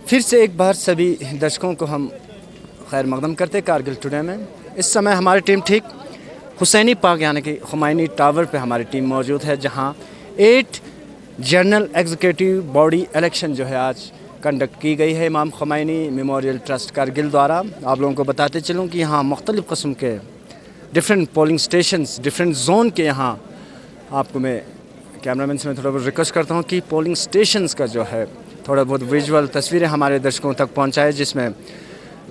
پھر سے ایک بار سبھی درشکوں کو ہم خیر مقدم کرتے کارگل ٹوڈے میں. اس سمے ہماری ٹیم ٹھیک حسینی پارک یعنی کہ خمینی ٹاور پہ ہماری ٹیم موجود ہے، جہاں 8 جنرل ایگزیکٹو باڈی الیکشن جو ہے آج کنڈکٹ کی گئی ہے امام خمینی میموریل ٹرسٹ کارگل دوارا. آپ لوگوں کو بتاتے چلوں کہ یہاں مختلف قسم کے different polling stations different zone کے یہاں آپ کو میں کیمرہ مین سے میں تھوڑا بہت ریکویسٹ کرتا ہوں کہ پولنگ اسٹیشنز کا جو ہے تھوڑا بہت ویژول تصویریں ہمارے درشکوں تک پہنچائے، جس میں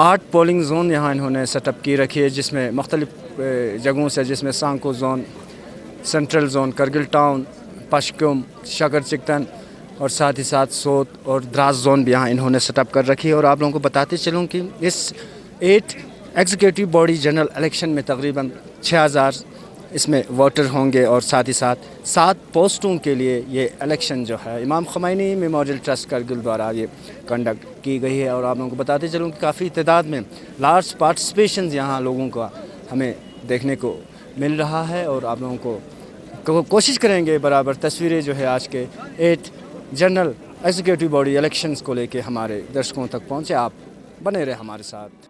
8 پولنگ زون یہاں انہوں نے سیٹ اپ کی رکھی ہے، جس میں مختلف جگہوں سے، جس میں Sankoo zone, central zone, Kargil town, Pashkum, Shakar Chiktan اور ساتھ ہی ساتھ سوت اور دراز زون بھی یہاں انہوں نے سیٹ اپ کر رکھی ہے. اور آپ لوگوں کو بتاتے چلوں کہ اس 8 ایگزیکٹو باڈی جنرل الیکشن میں تقریباً 6000 اس میں ووٹر ہوں گے، اور ساتھ ہی ساتھ 7 پوسٹوں کے لیے یہ الیکشن جو ہے امام خمینی میموریل ٹرسٹ کرگل دوارا یہ کنڈکٹ کی گئی ہے. اور آپ لوگوں کو بتاتے چلوں کہ کافی تعداد میں لارج پارٹیسپیشنز یہاں لوگوں کا ہمیں دیکھنے کو مل رہا ہے، اور آپ لوگوں کو کوشش کریں گے برابر تصویریں جو ہے آج کے 8 جنرل ایگزیکٹو باڈی الیکشنز کو لے کے ہمارے درشکوں تک پہنچے. آپ بنے رہے ہمارے ساتھ.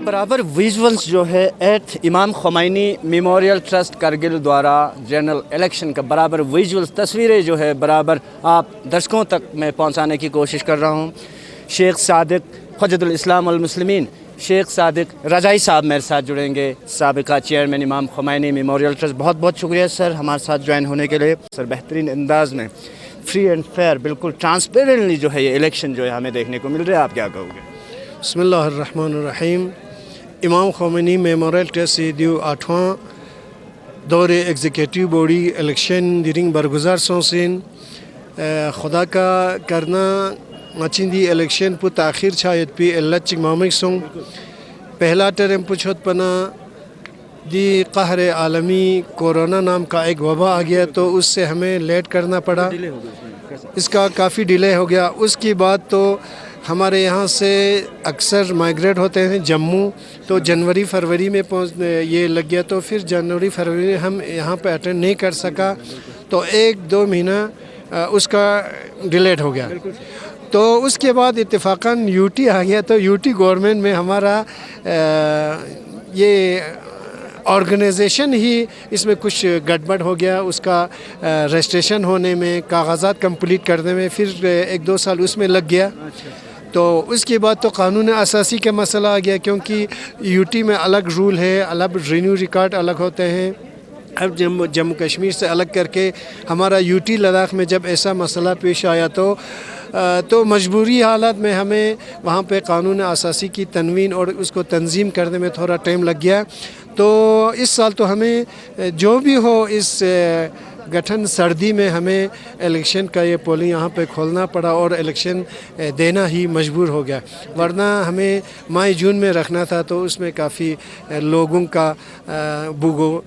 برابر ویژولز جو ہے 8 امام خمینی میموریل ٹرسٹ کرگل دوارا جنرل الیکشن کا برابر ویژولز تصویریں جو ہے برابر آپ درشکوں تک میں پہنچانے کی کوشش کر رہا ہوں. شیخ صادق حجت الاسلام والمسلمین شیخ صادق رجائی صاحب میرے ساتھ جڑیں گے، سابقہ چیئرمین امام خمینی میموریل ٹرسٹ. بہت بہت شکریہ سر ہمارے ساتھ جوائن ہونے کے لیے. سر بہترین انداز میں فری اینڈ فیئر بالکل ٹرانسپیرنٹلی جو ہے یہ الیکشن جو ہے ہمیں دیکھنے کو مل رہا ہے، آپ کیا کہو گے؟ بسم اللہ الرحمن الرحیم. امام خمینی میموریل ٹرسٹ دیو 8واں دور ایگزیکٹو باڈی الیکشن دیرنگ برگزار سوسین خدا کا کرنا مچندی الیکشن پو تاخیر چھایت پی علت چک مامک سنگ پہلا ٹرم پوچھت پنا دی قہر عالمی کورونا نام کا ایک وبا آ گیا، تو اس سے ہمیں لیٹ کرنا پڑا، اس کا کافی ڈیلے ہو گیا. اس کی بعد تو ہمارے یہاں سے اکثر مائیگریٹ ہوتے ہیں جموں، تو جنوری فروری میں یہ لگ گیا، تو پھر جنوری فروری میں ہم یہاں پہ اٹینڈ نہیں کر سکا، تو 1-2 مہینہ اس کا ڈیلیٹ ہو گیا. تو اس کے بعد اتفاقاً یوٹی آ گیا، تو یوٹی گورنمنٹ میں ہمارا یہ آرگنائزیشن ہی اس میں کچھ گڑبڑ ہو گیا، اس کا رجسٹریشن ہونے میں، کاغذات کمپلیٹ کرنے میں پھر 1-2 سال اس میں لگ گیا. تو اس کے بعد تو قانون اساسی کا مسئلہ آ گیا، کیونکہ یوٹی میں الگ رول ہے، الگ رینیو ریکارڈ الگ ہوتے ہیں. اب جموں کشمیر سے الگ کر کے ہمارا یوٹی لداخ میں جب ایسا مسئلہ پیش آیا تو مجبوری حالات میں ہمیں وہاں پہ قانون اساسی کی تنوین اور اس کو تنظیم کرنے میں تھوڑا ٹائم لگ گیا. تو اس سال تو ہمیں جو بھی ہو اس گٹھن سردی میں ہمیں الیکشن کا یہ پولنگ یہاں پہ کھولنا پڑا اور الیکشن دینا ہی مجبور ہو گیا، ورنہ ہمیں مئی جون میں رکھنا تھا. تو اس میں کافی لوگوں کا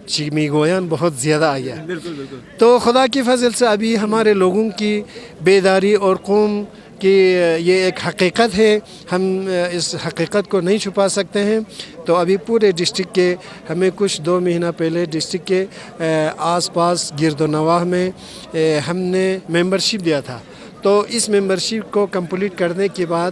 چیمیگویان بہت زیادہ آ گیا. تو خدا کی فضل سے ابھی ہمارے لوگوں کی بیداری اور قوم کہ یہ ایک حقیقت ہے، ہم اس حقیقت کو نہیں چھپا سکتے ہیں. تو ابھی پورے ڈسٹرکٹ کے ہمیں کچھ 2 مہینہ پہلے ڈسٹرکٹ کے آس پاس گرد و نواح میں ہم نے ممبرشپ دیا تھا. تو اس ممبرشپ کو کمپلیٹ کرنے کے بعد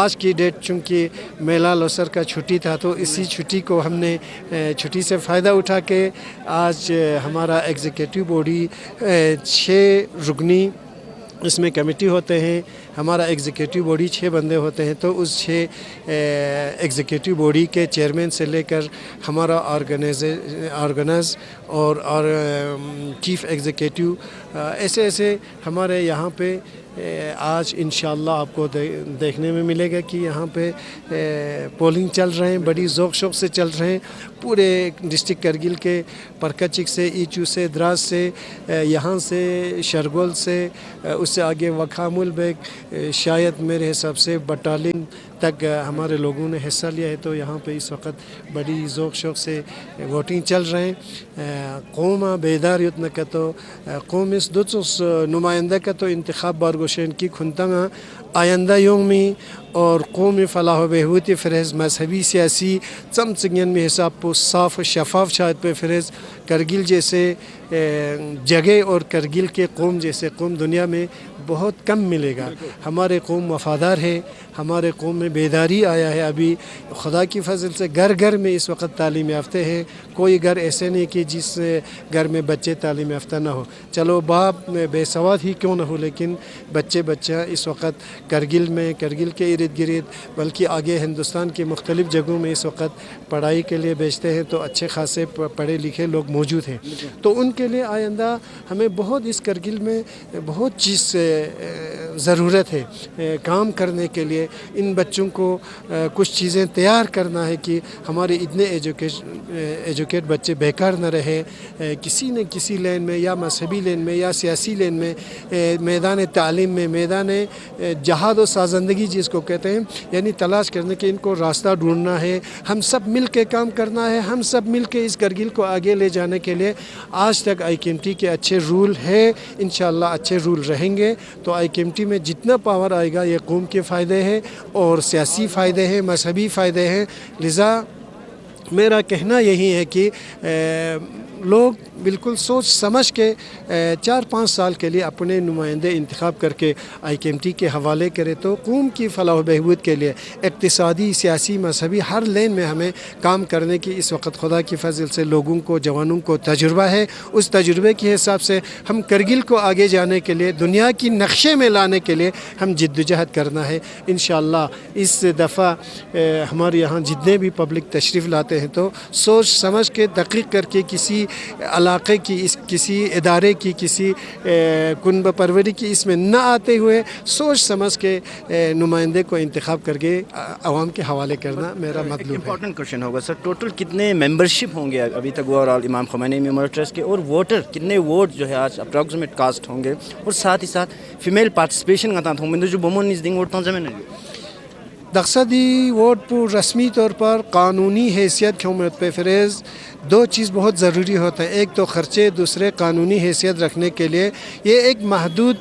آج کی ڈیٹ چونکہ میلہ لوسر کا چھٹی تھا تو اسی چھٹی کو ہم نے چھٹی سے فائدہ اٹھا کے آج ہمارا ایگزیکٹو باڈی 6 رکنی اس میں کمیٹی ہوتے ہیں. ہمارا ایگزیکٹو باڈی 6 بندے ہوتے ہیں. تو اس 6 ایگزیکٹو باڈی کے چیئرمین سے لے کر ہمارا آرگنائز اور چیف ایگزیکٹو ایسے ہمارے یہاں پہ آج انشاءاللہ آپ کو دیکھنے میں ملے گا کہ یہاں پہ پولنگ چل رہے ہیں, بڑی ذوق شوق سے چل رہے ہیں. پورے ڈسٹرکٹ کرگل کے پرکچک سے, ایچو سے, دراز سے, یہاں سے شرگول سے, اس سے آگے وکھامل بیگ, شاید میرے حساب سے بٹالنگ تک ہمارے لوگوں نے حصہ لیا ہے. تو یہاں پہ اس وقت بڑی ذوق شوق سے ووٹنگ چل رہے ہیں. قوم بیدار یتن کا تو قوم اس دوتس نمائندہ کا تو انتخاب بارگوشین کی کھنتنگا آئندہ یومی اور قومی فلاح و بہبود فریض مذہبی سیاسی چمچگین میں حساب کو صاف و شفاف شاید پہ فریض کرگل جیسے جگہ اور کرگل کے قوم جیسے قوم دنیا میں بہت کم ملے گا. ہمارے قوم وفادار ہے, ہمارے قوم میں بیداری آیا ہے. ابھی خدا کی فضل سے گھر گھر میں اس وقت تعلیم یافتہ ہیں. کوئی گھر ایسے نہیں کہ جس گھر میں بچے تعلیم یافتہ نہ ہو. چلو باپ بے سواد ہی کیوں نہ ہو, لیکن بچہ اس وقت کرگل میں, کرگل کے ارد گرد بلکہ آگے ہندوستان کی مختلف جگہوں میں اس وقت پڑھائی کے لیے بھیجتے ہیں. تو اچھے خاصے پڑھے لکھے لوگ موجود ہیں. تو ان کے لیے آئندہ ہمیں بہت اس کرگل میں بہت چیز ضرورت ہے کام کرنے کے لیے. ان بچوں کو کچھ چیزیں تیار کرنا ہے کہ ہمارے اتنے ایجوکیٹ بچے بیکار نہ رہے. کسی نہ کسی لین میں, یا مذہبی لین میں یا سیاسی لین میں, میدان تعلیم میں, میدان جہاد و سازندگی جس کو کہتے ہیں, یعنی تلاش کرنے کے ان کو راستہ ڈھونڈنا ہے. ہم سب مل کے کام کرنا ہے, ہم سب مل کے اس کرگل کو آگے لے جانے کے لیے. آج تک آئی کے ایم ٹی کے اچھے رول ہے, انشاءاللہ اچھے رول رہیں گے. تو آئی کے ایم ٹی میں جتنا پاور آئے گا یہ قوم کے فائدے ہیں اور سیاسی فائدے ہیں, مذہبی فائدے ہیں. لذا میرا کہنا یہی ہے کہ لوگ بالکل سوچ سمجھ کے 4-5 سال کے لیے اپنے نمائندے انتخاب کر کے آئی کے ایم ٹی کے حوالے کرے تو قوم کی فلاح و بہبود کے لیے اقتصادی, سیاسی, مذہبی ہر لین میں ہمیں کام کرنے کی اس وقت خدا کی فضل سے لوگوں کو, جوانوں کو تجربہ ہے. اس تجربے کے حساب سے ہم کرگل کو آگے جانے کے لیے, دنیا کی نقشے میں لانے کے لیے ہم جدوجہد کرنا ہے. انشاءاللہ اس دفعہ ہمارے یہاں جتنے بھی پبلک تشریف لاتے ہیں تو سوچ سمجھ کے تحقیق کر کے کسی علاقے کی, کسی ادارے کی, کسی کنبہ پروری کی اس میں نہ آتے ہوئے سوچ سمجھ کے نمائندے کو انتخاب کر کے عوام کے حوالے کرنا میرا مطلب ہے. امپورٹنٹ کوشچن ہوگا سر, ٹوٹل کتنے ممبرشپ ہوں گے ابھی تک اوور آل امام خمینی میموریل ٹرسٹ کے, اور ووٹر کتنے ووٹ جو ہے آج اپروکسیمیٹ کاسٹ ہوں گے, اور ساتھ ہی ساتھ فیمیل پارٹیسپیشن کا تھا جو بومون نیز دیں ووٹ زمین دقصدی ووٹ پر رسمی طور پر قانونی حیثیت کی امت پہ فریض 2 چیز بہت ضروری ہوتا ہے. ایک تو خرچے, دوسرے قانونی حیثیت رکھنے کے لیے یہ ایک محدود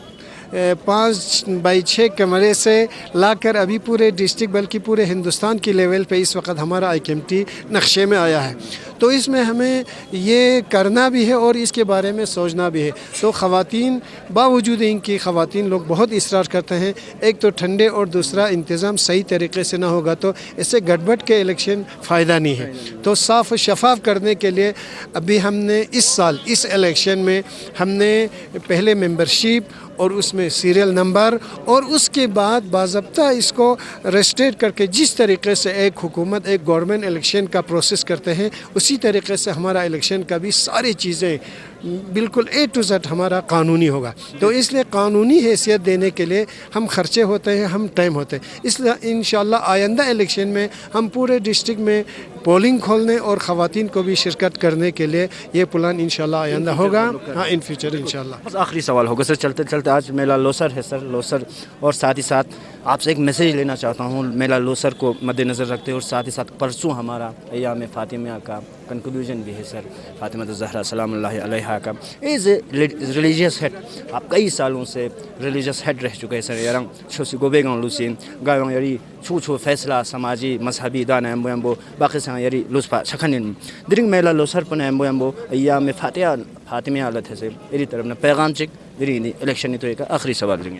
5x6 کمرے سے لا کر ابھی پورے ڈسٹرکٹ بلکہ پورے ہندوستان کی لیول پہ اس وقت ہمارا آئی کے ایم ٹی نقشے میں آیا ہے. تو اس میں ہمیں یہ کرنا بھی ہے اور اس کے بارے میں سوچنا بھی ہے. تو خواتین, باوجود ان کی خواتین لوگ بہت اصرار کرتے ہیں, ایک تو ٹھنڈے اور دوسرا انتظام صحیح طریقے سے نہ ہوگا تو اس سے گڑبڑ کے الیکشن فائدہ نہیں ہے. تو صاف و شفاف کرنے کے لیے ابھی ہم نے اس سال اس الیکشن میں ہم نے پہلے ممبرشپ اور اس میں سیریل نمبر اور اس کے بعد باضابطہ اس کو رجسٹریٹ کر کے جس طریقے سے ایک حکومت, ایک گورنمنٹ الیکشن کا پروسیس کرتے ہیں اسی طریقے سے ہمارا الیکشن کا بھی ساری چیزیں بالکل A to Z ہمارا قانونی ہوگا. تو اس لیے قانونی حیثیت دینے کے لیے ہم خرچے ہوتے ہیں, ہم ٹائم ہوتے ہیں. اس لیے انشاءاللہ آئندہ الیکشن میں ہم پورے ڈسٹرکٹ میں پولنگ کھولنے اور خواتین کو بھی شرکت کرنے کے لیے یہ پلان انشاءاللہ آئندہ ہوگا. ہاں, ان فیوچر انشاءاللہ. بس آخری سوال ہوگا سر, چلتے چلتے آج میلہ لوسر ہے سر, لوسر, اور ساتھ ہی ساتھ آپ سے ایک میسیج لینا چاہتا ہوں میلہ لوسر کو مد نظر رکھتے, اور ساتھ ہی ساتھ پرسوں ہمارا ایام فاطمہ کا کنکلوژن بھی ہے سر, فاطمہ الزہرا سلام اللہ علیہا کا. ایز اے ریلیجیس ہیڈ آپ کئی سالوں سے ریلیجیس ہیڈ رہ چکے ہیں سر. یارنگ چھوسی گوبے گاؤں لوسین گاؤں یاری چھو فیصلہ سماجی مذہبی دان ایمبو ایمبو باقی سان یاری لوسپا چھکھن درنگ میلہ لوسر پن ایمبو ایمبو ایام فاطمہ حالت ہے سے میری طرف نہ پیغام چک میری الیکشن تو ایک آخری سوال دیں گے.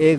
1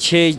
6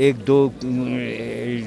1-2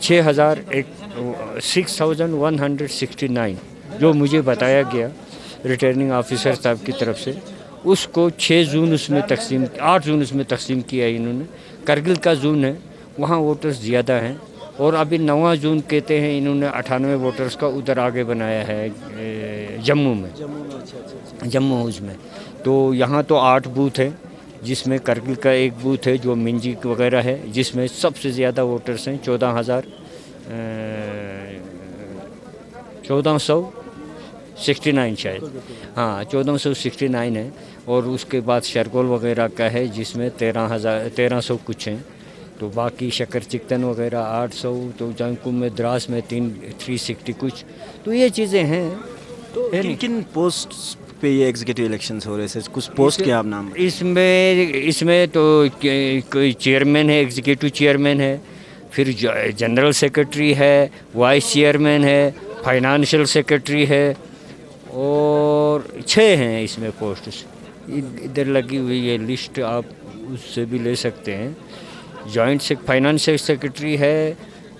6169। جو مجھے بتایا گیا ریٹرننگ آفیسر صاحب کی طرف سے، اس کو 6 زون اس میں تقسیم، 8 زون اس میں تقسیم کیا ہے انہوں نے. کرگل کا زون ہے، وہاں ووٹرز زیادہ ہیں، اور ابھی 9واں زون کہتے ہیں انہوں نے 98 ووٹرز کا ادھر آگے بنایا ہے جموں میں، جموں ہاؤس میں. تو یہاں تو 8 بوتھ ہیں، جس میں کرگل کا ایک بوتھ ہے جو منجی وغیرہ ہے، جس میں سب سے زیادہ ووٹرز ہیں، 1469 شاید، ہاں 1469 ہے. اور اس کے بعد شرگول وغیرہ کا ہے جس میں 1300 کچھ ہیں. تو باقی شکر چکتن وغیرہ 800، تو جنکم میں دراس میں 360 کچھ. تو یہ چیزیں ہیں. تو کن پوسٹ پہ یہ ایگزیکٹو الیکشنز ہو رہے ہیں؟ کچھ پوسٹ کے آپ نام؟ اس میں تو کوئی چیئرمین ہے، ایگزیکٹو چیئرمین ہے، پھر جنرل سیکرٹری ہے، وائس چیئرمین ہے، فائنانشل سیکرٹری ہے، اور 6 ہیں اس میں پوسٹس. ادھر لگی ہوئی ہے لسٹ، آپ اس سے بھی لے سکتے ہیں. جوائنٹ فائنانشل سیکرٹری ہے،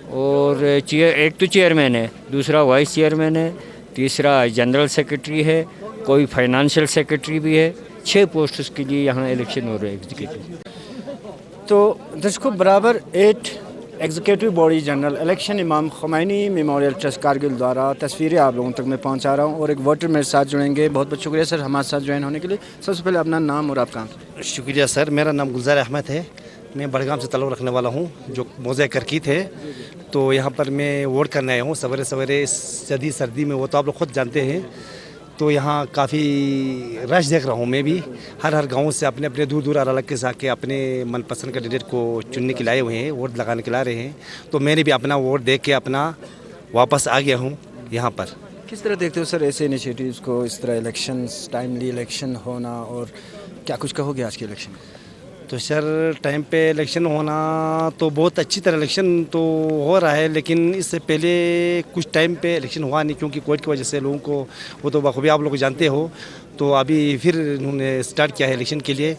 اور ایک تو چیئرمین ہے، دوسرا وائس چیئرمین ہے، تیسرا جنرل سیکرٹری ہے، کوئی فائنانشل سیکرٹری بھی ہے. 6 پوسٹس کے لیے یہاں الیکشن ہو رہے ہیں ایگزیکٹو. تو درشکوں برابر 8 ایگزیکٹو باڈی جنرل الیکشن امام خمینی میموریل ٹرسٹ کارگل دوارا تصویریں آپ لوگوں تک میں پہنچا رہا ہوں، اور ایک ووٹر میرے ساتھ جڑیں گے. بہت بہت شکریہ سر ہمارے ساتھ جوائن ہونے کے لیے. سب سے پہلے اپنا نام اور آپ کا؟ شکریہ سر، میرا نام گلزار احمد ہے، میں بڑگام سے تعلق رکھنے والا ہوں جو موضع کرکیت ہے. تو یہاں پر میں ووٹ کرنے آیا ہوں سویرے سویرے اس شدید سردی میں. وہ تو آپ لوگ خود جانتے ہیں. تو یہاں کافی رش دیکھ رہا ہوں میں بھی. ہر گاؤں سے اپنے اپنے دور دور علاقے سے آ کے اپنے من پسند کینڈیڈیٹ کو چننے کے لائے ہوئے ہیں، ووٹ لگانے کے لا رہے ہیں. تو میں نے بھی اپنا ووٹ دے کے اپنا واپس آ گیا ہوں یہاں پر. کس طرح دیکھتے ہو سر ایسے انیشیٹیوز کو، اس طرح الیکشنز، ٹائملی الیکشن ہونا، اور کیا کچھ کہو گے آج کے الیکشن؟ تو سر ٹائم پہ الیکشن ہونا تو بہت اچھی طرح الیکشن تو ہو رہا ہے، لیکن اس سے پہلے کچھ ٹائم پہ الیکشن ہوا نہیں، کیونکہ کووڈ کی وجہ سے لوگوں کو، وہ تو بخوبی آپ لوگ جانتے ہو. تو ابھی پھر انہوں نے اسٹارٹ کیا ہے الیکشن کے لیے.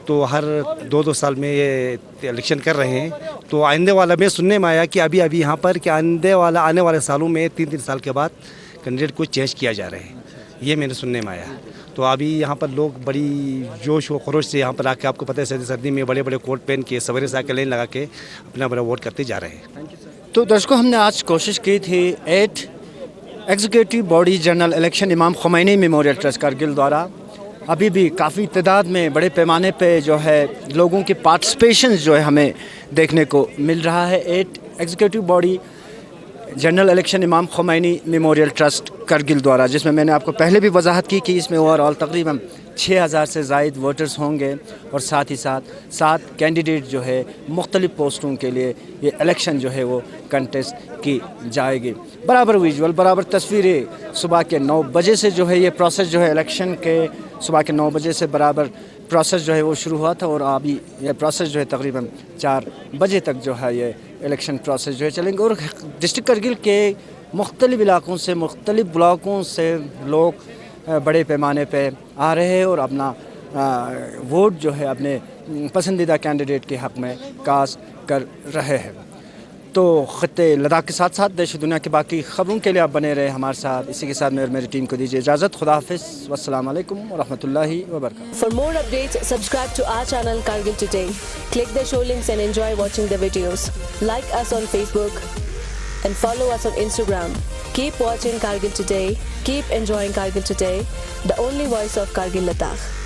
تو ہر 2 سال میں یہ الیکشن کر رہے ہیں. تو آئندے والا میں سننے میں آیا کہ ابھی یہاں پر کہ آنے والے سالوں میں 3 سال کے بعد کینڈیڈیٹ کو چینج کیا جا رہا ہے. یہ میں نے سننے میں آیا. تو ابھی یہاں پر لوگ بڑی جوش و خروش سے یہاں پر آ کے، آپ کو پتہ ہے سردی میں بڑے بڑے کوٹ پہن کے سویرے سے آ کے لائن لگا کے اپنا بڑا ووٹ کرتے جا رہے ہیں. تو درشکوں ہم نے آج کوشش کی تھی 8 ایگزیکٹو باڈی جنرل الیکشن امام خمینی میموریل ٹرسٹ کارگل دوارا. ابھی بھی کافی تعداد میں بڑے پیمانے پہ جو ہے لوگوں کی پارٹیسپیشن جو ہے ہمیں دیکھنے کو مل رہا ہے 8 ایگزیکٹو باڈی جنرل الیکشن امام خمینی میموریل ٹرسٹ کرگل دوارا، جس میں نے آپ کو پہلے بھی وضاحت کی کہ اس میں اوور آل تقریباً 6000 سے زائد ووٹرز ہوں گے، اور ساتھ ہی ساتھ 7 کینڈیڈیٹ جو ہے مختلف پوسٹوں کے لیے یہ الیکشن جو ہے وہ کنٹیسٹ کی جائے گی. برابر ویژول، برابر تصویریں. صبح کے 9 بجے سے جو ہے یہ پروسیس جو ہے الیکشن کے صبح کے 9 بجے سے برابر پروسیس جو ہے وہ شروع ہوا تھا، اور ابھی یہ پروسیس جو ہے تقریباً 4 بجے تک جو ہے یہ الیکشن پروسیس جو ہے چلیں گے. اور ڈسٹرکٹ کرگل کے مختلف علاقوں سے، مختلف بلاکوں سے لوگ بڑے پیمانے پہ آ رہے ہیں اور اپنا ووٹ جو ہے اپنے پسندیدہ کینڈیڈیٹ کے حق میں کاسٹ کر رہے ہیں. تو خطے لداخ کے ساتھ ساتھ دیش و دنیا کی باقی خبروں کے لیے آپ بنے رہے ہمارے ساتھ. اسی کے ساتھ میری ٹیم کو دیجیے اجازت. خدا حافظ، والسلام علیکم ورحمۃ اللہ وبرکاتہ. For more updates, subscribe to our channel Kargil Today. Click the show links and enjoy watching the videos. Like us on Facebook and follow us on Instagram. Keep watching Kargil Today. Keep enjoying Kargil Today, the only voice of Kargil Ladakh.